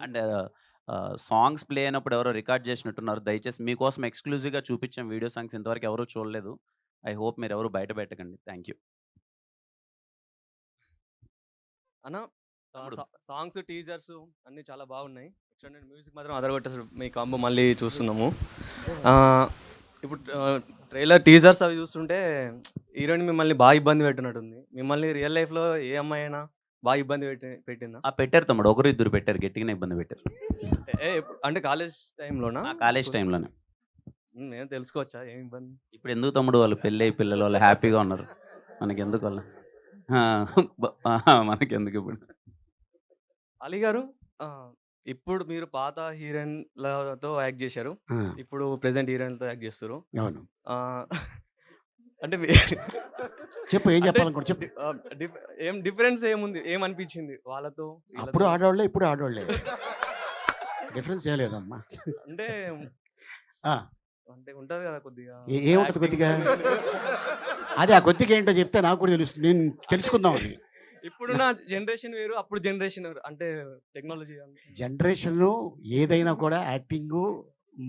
And songs play అయినప్పుడు ఎవరో record చేసినట్టున్నారు. దయచేసి మీకోసం ఎక్స్‌క్లూజివ్‌గా చూపించాం వీడియో సాంగ్స్ ఇంతవరకు ఎవరు చూడలేదు. ఐ హోప్ మీరెవరు బయట పెట్టకండి. Thank you. అన్న తమ్ముడు. సాంగ్స్, టీజర్స్ అన్నీ చాలా బాగున్నాయి. ఎక్స్టెండెడ్ మ్యూజిక్ మాత్రం అదరగొట్టేసాడు. మీ కాంబో మళ్ళీ చూస్తున్నాము. ఇప్పుడు ట్రైలర్, టీజర్స్ అవి చూస్తుంటే హీరోయిన్ మిమ్మల్ని బాగా ఇబ్బంది పెట్టినట్టుంది. మిమ్మల్ని రియల్ లైఫ్‌లో ఏ అమ్మాయి అయినా బాగా ఇబ్బంది పెట్టిందా? పెట్టారు తమ్ముడు. ఒకరు ఇద్దరు పెట్టారు. గట్టిగానే ఇబ్బంది పెట్టారు. అంటే కాలేజ్ టైంలోనా? కాలేజ్ టైమ్‌లోనే. నేను తెలుసుకోవచ్చా ఏం ఇబ్బంది? ఇప్పుడెందుకు తమ్ముడు వాళ్ళు పెళ్ళయి పిల్లలు వాళ్ళు హ్యాపీగా ఉన్నారు. మనకెందుకు వాళ్ళు? ఆ! మనకెందుకిప్పుడు? అలీ గారు, ఇప్పుడు మీరు పాత హీరోయిన్‌లతో యాక్ట్ జేశారు. ఆ! ఇప్పుడు ప్రెజెంట్ హీరోయిన్‌లతో యాక్ట్ జేస్తుర్రు. అవును. ఆహ్, అంటే చెప్పు ఏం అంటే చెప్పాలనుకుంటున్నావు చెప్పు. ఏం డిఫరెన్స్ ఏముంది? ఏమనిపించింది వాళ్ళతో, అప్పుడు వీళ్ళతో? ఆడోళ్ళే, ఇప్పుడు ఆడోళ్ళే. డిఫరెన్స్ ఏం లేదమ్మా. అంటే ఆ! అంటే ఉంటది గదా కొద్దిగా ఏముంటది యాక్టింగ్. కొద్దిగా? అదే ఆ కొద్దిగా ఏంటో చెప్తే నాకు కూడా తెలుస్తుంది. నేను తెలుసుకుందామని. ఇప్పుడున్న జనరేషన్ వేరు, అప్పుడు జనరేషన్ వేరు. అంటే టెక్నాలజీ జనరేషను ఏదైనా కూడా యాక్టింగు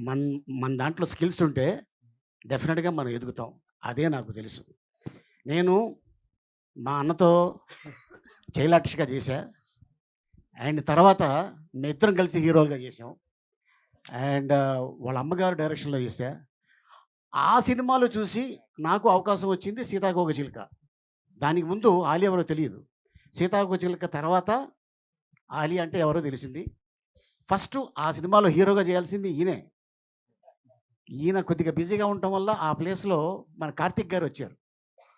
మన్ మన దాంట్లో స్కిల్స్ ఉంటే డెఫినెట్‌గా మనం ఎదుగుతాం. అదే నాకు తెలుసు. నేను మా అన్నతో చైల్డ్ ఆర్టిస్ట్‌గా చేశా. అండ్ తర్వాత మేమిద్దరం కలిసి హీరోలుగా చేసాం. అండ్ వాళ్ళ అమ్మగారు డైరెక్షన్‌లో చేశా. ఆ సినిమాలో చూసి నాకు అవకాశం వచ్చింది 'సీతాకోకచిలుక'. దానికి ముందు ఆలి ఎవరో తెలీదు. 'సీతాకోకచిలుక' తర్వాత ఆలి అంటే ఎవరో తెలిసింది. ఫస్టు ఆ సినిమాలో హీరోగా చేయాల్సింది ఈయనే. ఈయన కొద్దిగా బిజీగా ఉండటం వల్ల ఆ ప్లేస్‌లో మన కార్తీక్ గారు వచ్చారు.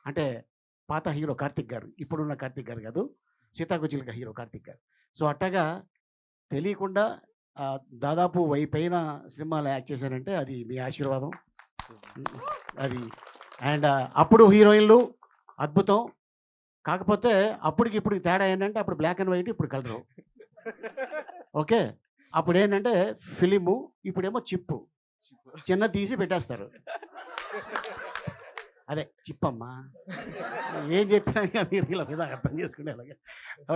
అంటే పాత హీరో కార్తీక్ గారు. ఇప్పుడున్న కార్తీక్ గారు కాదు. 'సీతాకోకచిలుక' హీరో కార్తీక్ గారు. సో, అట్టగా తెలియకుండా దాదాపు 1000 పైన సినిమాలో యాక్ట్ చేశానంటే అది మీ ఆశీర్వాదం. అది అండ్ అప్పుడు హీరోయిన్‌లు అద్భుతం. కాకపోతే అప్పటికి ఇప్పటికి తేడా ఏంటంటే అప్పుడు బ్లాక్ అండ్ వైట్, ఇప్పుడు కలరు. ఓకే. అప్పుడేంటంటే ఫిలిము, ఇప్పుడేమో చిప్పు. చిన్నది తీసి పెట్టేస్తారు. అదే చిప్పమ్మా. ఏం చెప్పినా ఇక మీరు ఇలా మీద అర్థం చేసుకునేలాగా.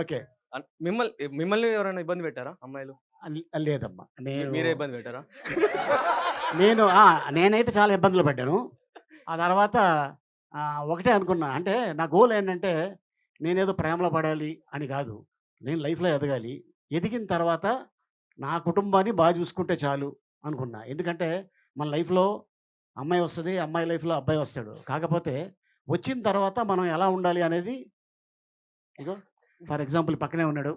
ఓకే. మిమ్మల్ని ఎవరైనా ఇబ్బంది పెట్టారా అమ్మాయిలు? లేదమ్మా. మీరే ఇబ్బంది పెట్టారా? నేను నేనైతే చాలా ఇబ్బందులు పడ్డాను. ఆ తర్వాత ఒకటే అనుకున్నా. అంటే నా గోల్ ఏంటంటే నేనేదో ప్రేమలో పడాలి అని కాదు. నేను లైఫ్‌లో ఎదగాలి. ఎదిగిన తర్వాత నా కుటుంబాన్ని బాగా చూసుకుంటే చాలు అనుకున్నా. ఎందుకంటే మన లైఫ్‌లో అమ్మాయి వస్తది. అమ్మాయి లైఫ్‌లో అబ్బాయి వస్తాడు. కాకపోతే వచ్చిన తర్వాత మనం ఎలా ఉండాలి అనేది ఇగో ఫర్ ఎగ్జాంపుల్ పక్కనే ఉన్నాడు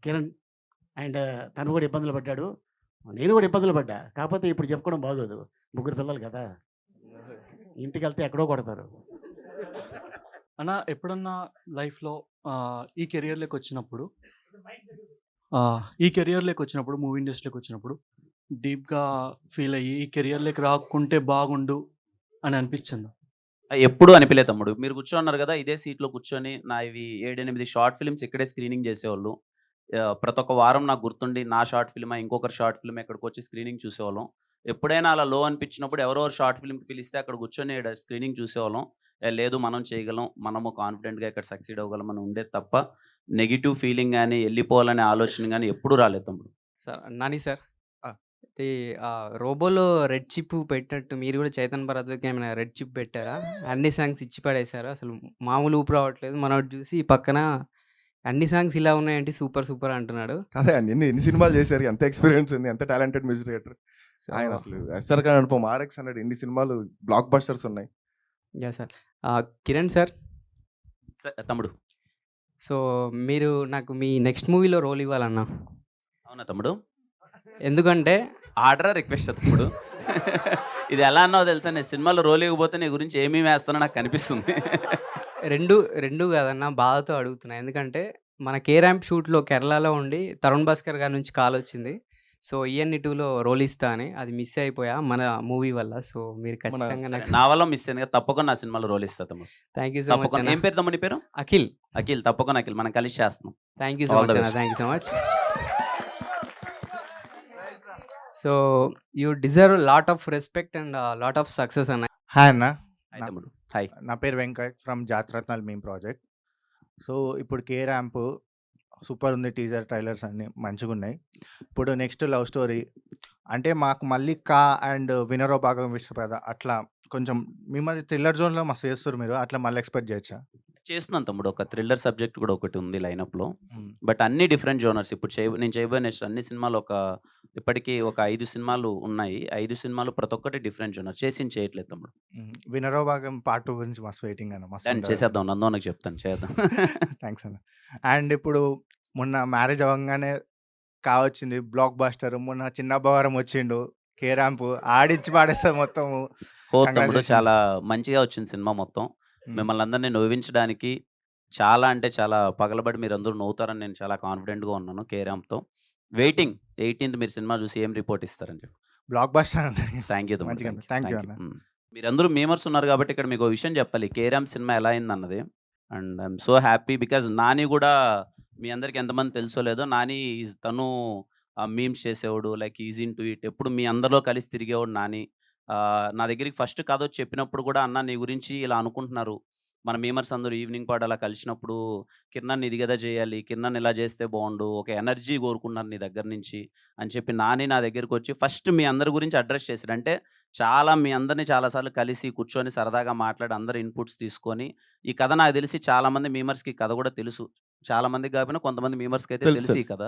కిరణ్. అండ్ తను కూడా ఇబ్బందులు పడ్డాడు. నేను కూడా ఇబ్బందులు పడ్డా. కాకపోతే ఇప్పుడు చెప్పుకోవడం బాగోదు. ముగ్గురు పిల్లలు కదా! ఇంటికెళ్తే ఎక్కడో కొడతారు. అన్న ఎప్పుడన్నా లైఫ్‌లో ఈ కెరియర్‌లోకొచ్చినప్పుడు మూవీ ఇండస్ట్రీలోకొచ్చినప్పుడు డీప్‌గా ఫీల్ అయ్యి ఈ కెరియర్‌లోకి రాకుంటే బాగుండు అని అనిపించిందా? ఎప్పుడూ అనిపియలే తమ్ముడు. మీరు కూర్చోన్నారు గదా! ఇదే సీట్‌లో కూర్చొని నావి 7, 8 షార్ట్ ఫిల్మ్స్ ఇక్కడే స్క్రీనింగ్ జేసేవాళ్ళు. ప్రతి ఒక్క వారం నాకు గుర్తుండి నా షార్ట్ ఫిల్మా, ఇంకొకరి షార్ట్ ఫిల్మా ఇక్కడికొచ్చి స్క్రీనింగ్ చూసేవాళ్ళం. ఎప్పుడైనా అలా లో అనిపించినప్పుడు ఎవరో షార్ట్ ఫిల్మ్‌కి పిలిస్తే అక్కడ కూర్చొని స్క్రీనింగ్ చూసేవాళ్ళం. లేదు మనం చేయగలం, మనము కాన్ఫిడెంట్‌గా ఇక్కడ సక్సీడ్ అవ్వగలం అని ఉండేది తప్ప, నెగెటివ్ ఫీలింగ్ గాని, ఎళ్ళిపోవాలనే ఆలోచన గాని ఎప్పుడూ రాలేదు తమ్ముడు. Sir Nani sir. ఆ! ఇది రోబోలో రెడ్ చిప్ పెట్టినట్టు మీరు కూడా 'చైతన్ భరత్‌కి' ఏమైనా రెడ్ చిప్ పెట్టారా? అన్ని సాంగ్స్ ఇచ్చి పడేశారు. అసలు మామూలు ఊపు రావట్లేదు. మనోడు చూసి ఈ పక్కన అన్ని సాంగ్స్ ఇలా ఉన్నాయేంటి సూపర్ సూపర్ అంటున్నాడు. అదే అండి. ఎన్ని సినిమాలు చేశారు, ఎంత ఎక్స్‌పీరియన్స్ ఉంది, ఎంత టాలెంటెడ్ మ్యూజిక్ డైరెక్టర్. సో ఆయన అసలు 'ఎస్ఆర్ ఖాన్ అనుపమ', 'ఆర్ఎక్స్ 100' ఎన్ని సినిమాలు బ్లాక్ బస్టర్స్ ఉన్నాయి. యాహ్! సార్. కిరణ్ సార్. తమ్ముడు. సో మీరు నాకు మీ నెక్స్ట్ మూవీలో రోల్ ఇవ్వాలన్నా. అవునా తమ్ముడు? ఎందుకంటే ఆర్డరా? రిక్వెస్టా తమ్ముడు? ఇది ఎలా అన్నావో తెలుసా? నేను సినిమాలో రోల్ ఇవ్వకపోతే నీ గురించి ఏమేమి వేస్తానో నాకు కనిపిస్తుంది. రెండు కాదన్నా బాధతో అడుగుతున్నా. ఎందుకంటే మన 'కే ర్యాంప్' షూట్‌లో కేరళలో ఉండి తరుణ్ భాస్కర్ గారి నుంచి కాల్ వచ్చింది. సో 'ఈఎన్‌ఈ 2లో రోల్ ఇస్తా అని. అది మిస్ అయిపోయా మన మూవీ వల్ల. సో మీరు ఖచ్చితంగా నాకు నా వల్ల మిస్ అయింది కదా! తప్పకుండా నా సినిమాలో రోల్ ఇస్తా తమ్ముడు. థాంక్ యూ సో మచ్ తప్పకుండా. అన్న. ఏం పేరు తమ్ముడు నీ పేరు? అఖిల్. అఖిల్. తప్పకుండా అఖిల్. మనం కలిసి చేస్తున్నాం. Thank you so all the much అన్న. Best. Thank you so much. So you deserve lot of respect and lot of success అన్న. హాయ్ అన్న. హాయ్ తమ్ముడు. హాయ్. నా పేరు Venkat from Jathiratnalu meme project. So ఇప్పుడు 'కే ర్యాంప్' సూపర్ ఉంది. Teaser, trailers అన్నీ మంచిగున్నాయి. ఇప్పుడు నెక్స్ట్ లవ్ స్టోరీ అంటే మాకు మళ్ళీ 'కా' అండ్ 'వినరో భాగం విశ్వపేద' అట్లా కొంచెం మిమ్మల్ని థ్రిల్లర్ జోన్‌లో మస్తు చేస్తుర్రు మీరు. అట్లా మళ్ళీ ఎక్స్‌పెక్ట్ చేయొచ్చా? చేస్తున్నాను తమ్ముడు. ఒక థ్రిల్లర్ సబ్జెక్ట్ కూడా ఒకటి ఉంది లైనప్‌లో. హ్మ్. బట్ అన్నీ డిఫరెంట్ జోనర్స్. ఇప్పుడు నేను చేయబోయే నెక్స్ట్ అన్ని సినిమాలు ఇప్పటికి ఒక 5 సినిమాలు ఉన్నాయి. 5 సినిమాలు ప్రతి ఒక్కటి డిఫరెంట్ జోనర్. చేసింది చేయట్లేదు తమ్ముడు. 'వినరో భాగం పార్ట్ 2' గురించి మస్తు వెయిటింగ్ అన్న. మస్తు దాన్ని ఉంటది అసలు. చేసేద్దాం. నందోనకి చెప్తాను చేద్దాం. థాంక్స్ అన్న. అండ్ ఇప్పుడు మొన్న మ్యారేజ్ అవ్వంగానే 'కా' వచ్చింది. Block buster. మొన్న 'చిన్న అబ్బవరం' వచ్చిండు. 'కే ర్యాంప్' ఆడించి పాడేస్తారు మొత్తము. తమ్ముడు కంగ్రాచ్యులేషన్స్. చాలా మంచిగా వచ్చింది సినిమా మొత్తం. హ్మ్. మిమ్మల్ని అందరిని నవ్వించడానికి చాలా అంటే చాలా పగలబడి మీరందరూ నవ్వుతారని నేను చాలా కాన్ఫిడెంట్‌గా ఉన్నాను 'కే ర్యాంప్‌తో'. వెయిటింగ్ 18థ్ మీరు సినిమా చూసి ఏం రిపోర్ట్ ఇస్తారని చెప్పి. బ్లాక్ బస్టర్ అన్న. థ్యాంక్ యూ తమ్ముడు. మంచిగా thank you. Thank you thank you. అన్న. మీరందరూ మీమర్స్ ఉన్నారు కాబట్టి ఇక్కడ మీకు విషయం చెప్పాలి. 'కే ర్యాంప్' సినిమా ఎలా అయిందన్నది. And I'm so happy because Nani కూడా మీ అందరికి ఎంతమంది తెలుసో లేదో నాని తను మీమ్స్ చేసేవాడు. Like is in to it. ఎప్పుడు మీ అందరిలో కలిసి తిరిగేవాడు నాని. నా దగ్గరికి ఫస్ట్ కథ వచ్చి చెప్పినప్పుడు కూడా అన్న నీ గురించి ఇలా అనుకుంటున్నారు. మన మీమర్స్ అందరూ ఈవినింగ్ పాటు అలా కలిసినప్పుడు కిరణ్ ఇది కదా చేయాలి. కిరణ్ ఇలా చేస్తే బాగుండు. ఒక ఎనర్జీ కోరుకున్నాను నీ దగ్గర నుంచి అని చెప్పి నాని నా దగ్గరికి వచ్చి ఫస్ట్ మీ అందరి గురించి అడ్రస్ చేశాడు. అంటే చాలా మీ అందరిని చాలాసార్లు కలిసి కూర్చొని సరదాగా మాట్లాడి అందరు ఇన్పుట్స్ తీసుకొని ఈ కథ నాకు తెలిసి చాలామంది మీమర్స్‌కి కథ కూడా తెలుసు. చాలామందికి కాకపోయినా కొంతమంది మీమర్స్‌కి అయితే తెలుసు, తెలుసు ఈ తెలుసు. కథ.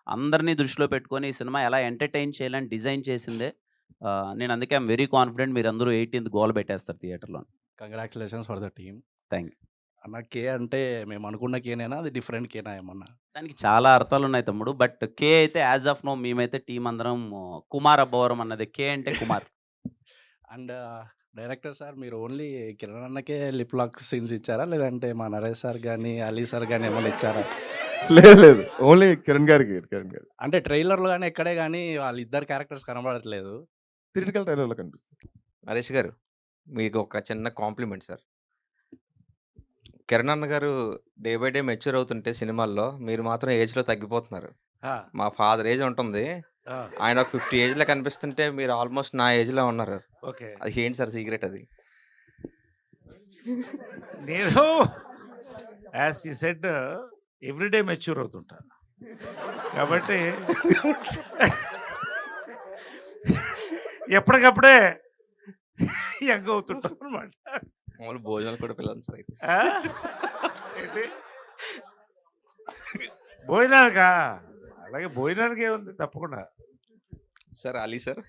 అందరిని దృష్టిలో పెట్టుకొని ఈ సినిమా ఎలా ఎంటర్‌టైన్ చేయాలని డిజైన్ చేసిందే. నేను అందుకే ఐయామ్ వెరీ కాన్ఫిడెంట్ మీరందరూ 18థ్ గోల పెట్టేస్తారు థియేటర్‌లో. Congratulations for the team. Thank you. అన్న 'కే' అంటే మేము అనుకున్న 'కేనేనా? అది డిఫరెంట్ 'కేనా' ఏమన్నా? దానికి చాలా అర్థాలున్నాయి తమ్ముడు. బట్ 'కే' అయితే యాజ్ ఆఫ్ నౌ మేమైతే టీమ్ అందరం కుమార్ అబ్బవరం అన్నది. 'కే' అంటే కుమార్. అండ్ డైరెక్టర్ సార్ మీరు ఓన్లీ కిరణ్ అన్నకే లిప్ లాక్ సీన్స్ ఇచ్చారా? లేదంటే మా నరేష్ సార్ గాని, అలీ సార్ గాని ఏమన్నా ఇచ్చారా? లేదు. ఓన్లీ కిరణ్ గారికి. అంటే ట్రైలర్‌లో గాని ఎక్కడే గాని వాళ్ళిద్దరు క్యారెక్టర్స్ కనబడట్లేదు. థియేట్రికల్ ట్రైలర్‌లో కనిపిస్తుంది. నరేష్ గారు మీకు ఒక చిన్న కాంప్లిమెంట్ సార్. కిరణ్ అన్న గారు డే బై డే మెచ్యూర్ అవుతుంటే సినిమాల్లో మీరు మాత్రం ఏజ్‌లో తగ్గిపోతున్నారు. ఆ! మా ఫాదర్ ఏజ్ ఉంటుంది. ఆ! ఆయన ఒక 50 ఏజ్‌లో కనిపిస్తుంటే మీరు ఆల్మోస్ట్ నా ఏజ్‌లో ఉన్నారు. ఓకే. అది ఏంటి సార్ సీక్రెట్ అది? నేను as you said everyday mature అవుతుంటా. కాబట్టి ఎప్పటికప్పుడే యంగ్ అవుతుంటాం అనమాట. మామూలు భోజనాలు కూడా పిల్లలు సార్ అయితే. ఏంటి? భోజనానికా? అలాగే భోజనానికి ఏముంది తప్పకుండా. సార్ అలీ సార్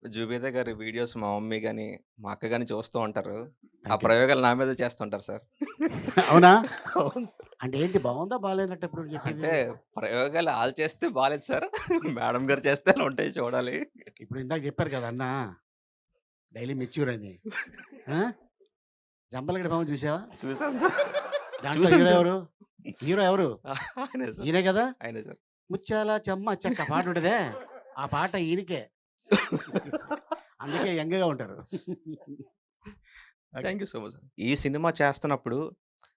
జుబేదా గారి వీడియోస్ మా మమ్మీ గాని, మా అక్క గాని చూస్తూ ఉంటారు. ఆ థ్యాంక్ యూ. ప్రయోగాలు నా మీద చేస్తుంటారు సార్. అవునా? అవును సార్. అంటే ఏంటి బాగుందా? బాలేనట్టు ఎప్పుడు అంటే చెప్పేది? ప్రయోగాలు ఆళ్ళు చేస్తే బాలేదు సార్. మేడం గారు చేస్తే అలా ఉంటాయి చూడాలి. ఇప్పుడు ఇందాక చెప్పారు కదా అన్న డైలీ మెచ్యూర్ అని. ఆ? జంపలగడ్డ పాము చూసావా? చూసాను సార్. దాంట్లో చూసాను హీరో సార్. ఎవరు? హీరో ఎవరు? ఆయనే సార్. ఈయనే కదా? ఆయనే సార్. ముత్యాల చెమ్మ చెక్క పాట ఉంటదే ఆ పాట ఈయనకే. అందుకే యంగ్గా ఉంటారు. Thank you so much. ఈ సినిమా చేస్తున్నప్పుడు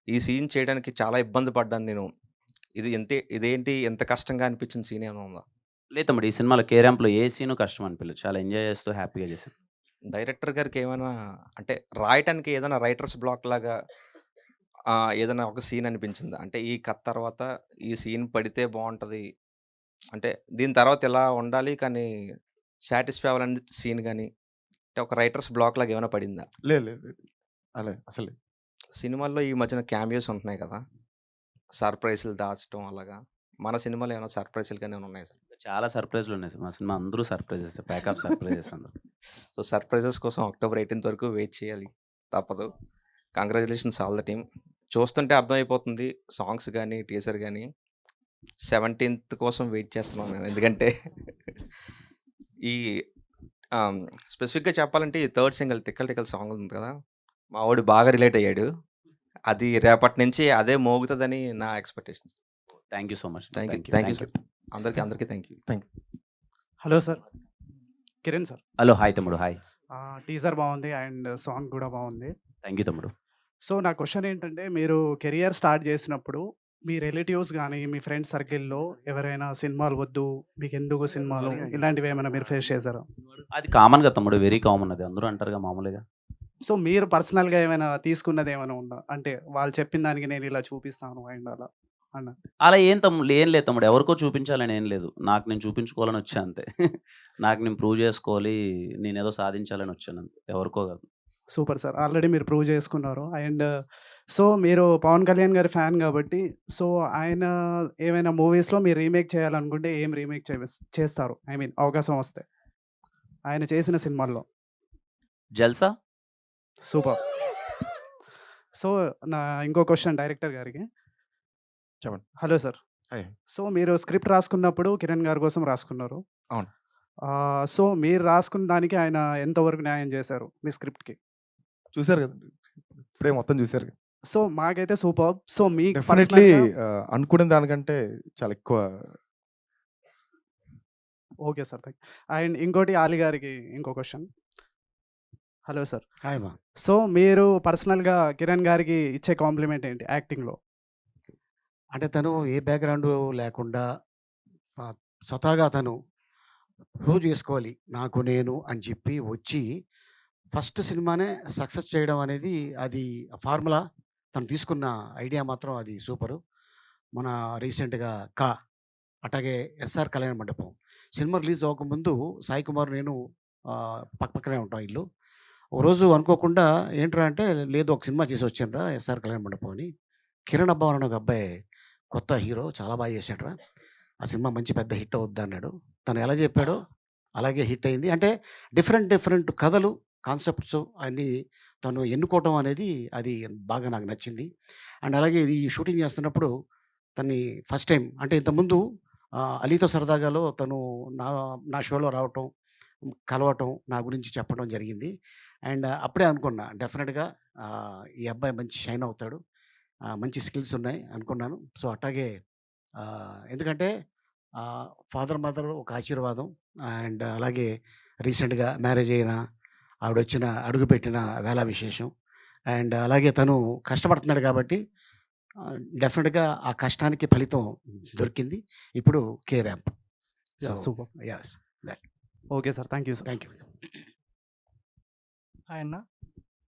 ఈ సీన్ చేయడానికి చాలా ఇబ్బంది పడ్డాను నేను. ఇదేంటి ఎంత కష్టంగా అనిపించిన సీన్ ఏమైనా ఉందా? లేదు తమ్ముడు ఈ సినిమాలో 'కే ర్యాంప్‌లో' ఏ సీను కష్టం అనిపియలేదు. చాలా ఎంజాయ్ చేస్తూ హ్యాపీగా చేశాను. డైరెక్టర్ గారికి ఏమైనా అంటే రాయటానికి ఏదైనా రైటర్స్ బ్లాక్ లాగా ఏదైనా ఒక సీన్ అనిపించిందా? అంటే ఈ కథ తర్వాత ఈ సీన్ పడితే బాగుంటది. అంటే దీని తర్వాత ఇలా ఉండాలి కానీ సాటిస్ఫై అవ్వాలని సీన్ గాని అంటే ఒక రైటర్స్ బ్లాక్ లాగా ఏమైనా పడిందా? లేదు. అలా అసలే. సినిమాల్లో ఈ మధ్యన క్యామియోస్ ఉంటున్నాయి కదా! సర్ప్రైజ్‌లు దాచడం అలాగా. మన సినిమాలో ఏమైనా సర్ప్రైజ్‌లు గాని ఏమైనా ఉన్నాయా సార్? చాలా సర్ప్రైజ్‌లు ఉన్నాయి సార్. మా సినిమా అందరూ సర్ప్రైజెస్. ప్యాక్ ఆఫ్ సర్ప్రైజెస్ అందరూ. సో సర్ప్రైజెస్ కోసం అక్టోబర్ 18th వరకు వెయిట్ చేయాలి. తప్పదు. Congratulations all the team. చూస్తుంటే అర్థమైపోతుంది సాంగ్స్ గాని, టీజర్ గాని. 17th కోసం వెయిట్ చేస్తున్నాం మేము. ఎందుకంటే ఈ స్పెసిఫిక్‌గా చెప్పాలంటే ఈ థర్డ్ సింగిల్ 'తిక్కల తిక్కల' సాంగ్ ఉంది కదా! మా వాడు బాగా రిలేట్ అయ్యాడు. అది రేపటి నుంచి అదే మోగుతదని నా ఎక్స్‌పెక్టేషన్స్. Thank you so much. Thank you. Thank you. Sir. అందరికీ thank you. Hello sir. Kiran sir. Hello. Hi తమ్ముడు. హాయ్. టీజర్ బాగుంది అండ్ సాంగ్ కూడా బాగుంది. థ్యాంక్ యూ తమ్ముడు. సో నా క్వశ్చన్ ఏంటంటే మీరు కెరియర్ స్టార్ట్ చేసినప్పుడు మీ రిలేటివ్స్ కానీ మీ ఫ్రెండ్ సర్కిల్లో ఎవరైనా సినిమాలు వద్దు మీకు ఎందుకు సినిమాలు ఇలాంటివి ఏమైనా మీరు ఫేస్ చేశారా? అది కామన్‌గా తమ్ముడు. వెరీ కామన్ అది. అందరూ అంటారుగా మామూలుగా. సో మీరు పర్సనల్‌గా ఏమైనా తీసుకున్నది ఏమైనా ఉందా? అంటే వాళ్ళు చెప్పిన దానికి నేను ఇలా చూపిస్తాను అండ్ అలా. అన్న. అలా ఏం లేదు తమ్ముడు. ఎవరికో చూపించాలని ఏం లేదు. నాకు నేను చూపించుకోవాలని వచ్చా అంతే. నాకు నేను ప్రూవ్ చేసుకోవాలి. నేనేదో సాధించాలని వచ్చానంతే. ఎవరికో కాదు. Super sir. ఆల్రెడీ మీరు ప్రూవ్ చేసుకున్నారు. అండ్ సో మీరు పవన్ కళ్యాణ్ గారి ఫ్యాన్ కాబట్టి సో ఆయన ఏమైనా మూవీస్‌లో మీరు రీమేక్ చేయాలనుకుంటే ఏం రీమేక్ చేస్తారు? ఐ మీన్ అవకాశం వస్తే. ఆయన చేసిన సినిమాల్లో. 'జల్సా'? సూపర్. సో నా ఇంకో క్వెషన్ డైరెక్టర్ గారికి. చెప్పండి. Hello sir. హాయ్. సో మీరు స్క్రిప్ట్ రాసుకున్నప్పుడు కిరణ్ గారి కోసం రాసుకున్నారు. అవును. సో మీరు రాసుకున్న దానికి ఆయన ఎంతవరకు న్యాయం చేశారు మీ స్క్రిప్ట్‌కి? చూసారు కదండి. ఇప్పుడే మొత్తం చూసారు. సో మాకైతే సూపర్బ్. సో మీకు డెఫినెట్లీ పర్సనల్‌గా అనుకున్న దానికంటే చాలా ఎక్కువ. Okay sir. థాంక్ అండ్ ఇంకోటి ఆలి గారికి ఇంకో క్వెషన్. Hello sir. హాయ్ మా. సో మీరు పర్సనల్‌గా కిరణ్ గారికి ఇచ్చే కాంప్లిమెంట్ ఏంటి యాక్టింగ్‌లో? అంటే తను ఏ బ్యాక్‌గ్రౌండు లేకుండా స్వతహాగా తను ప్రూవ్ చేసుకోవాలి. నాకు నేను అని చెప్పి వచ్చి ఫస్ట్ సినిమానే సక్సెస్ చేయడం అనేది అది ఫార్ములా. తను తీసుకున్న ఐడియా మాత్రం అది సూపరు. మన రీసెంట్‌గా 'కా' అట్లాగే 'ఎస్ఆర్ కళ్యాణ మండపం' సినిమా రిలీజ్ అవ్వకముందు సాయి కుమార్ నేను పక్కపక్కనే ఉంటాం ఇల్లు. ఒకరోజు అనుకోకుండా ఏంట్రా అంటే, లేదు ఒక సినిమా చేసి వచ్చానురా 'ఎస్ఆర్ కళ్యాణ మండపం' అని. కిరణ్ అబ్బా అని ఒక అబ్బాయి కొత్త హీరో చాలా బాగా చేశాడురా. ఆ సినిమా మంచి పెద్ద హిట్ అవుద్ది అన్నాడు. తను ఎలా చెప్పాడో అలాగే హిట్ అయింది. అంటే డిఫరెంట్ కథలు, కాన్సెప్ట్స్ అన్నీ తను ఎన్నుకోవటం అనేది అది బాగా నాకు నచ్చింది. అండ్ అలాగే ఇది షూటింగ్ చేస్తున్నప్పుడు తన్ని ఫస్ట్ టైం అంటే ఇంతకుముందు 'అలీతో సరదాగాలో' తను నా నా షోలో రావటం, కలవటం, నా గురించి చెప్పడం జరిగింది. అండ్ అప్పుడే అనుకున్నా డెఫినెట్‌గా ఈ అబ్బాయి మంచి షైన్ అవుతాడు. మంచి స్కిల్స్ ఉన్నాయి అనుకున్నాను. సో అట్టాగే ఎందుకంటే ఫాదర్, మదర్ ఒక ఆశీర్వాదం. అండ్ అలాగే రీసెంట్‌గా మ్యారేజ్ అయిన ఆవిడొచ్చిన అడుగుపెట్టిన వేళ విశేషం. అండ్ అలాగే తను కష్టపడుతున్నాడు కాబట్టి డెఫినెట్‌గా ఆ కష్టానికి ఫలితం దొరికింది. ఇప్పుడు 'K ramp'. So yeah! Super. Yes. That. Okay sir. Thank you sir. Thank you. Hi అన్న.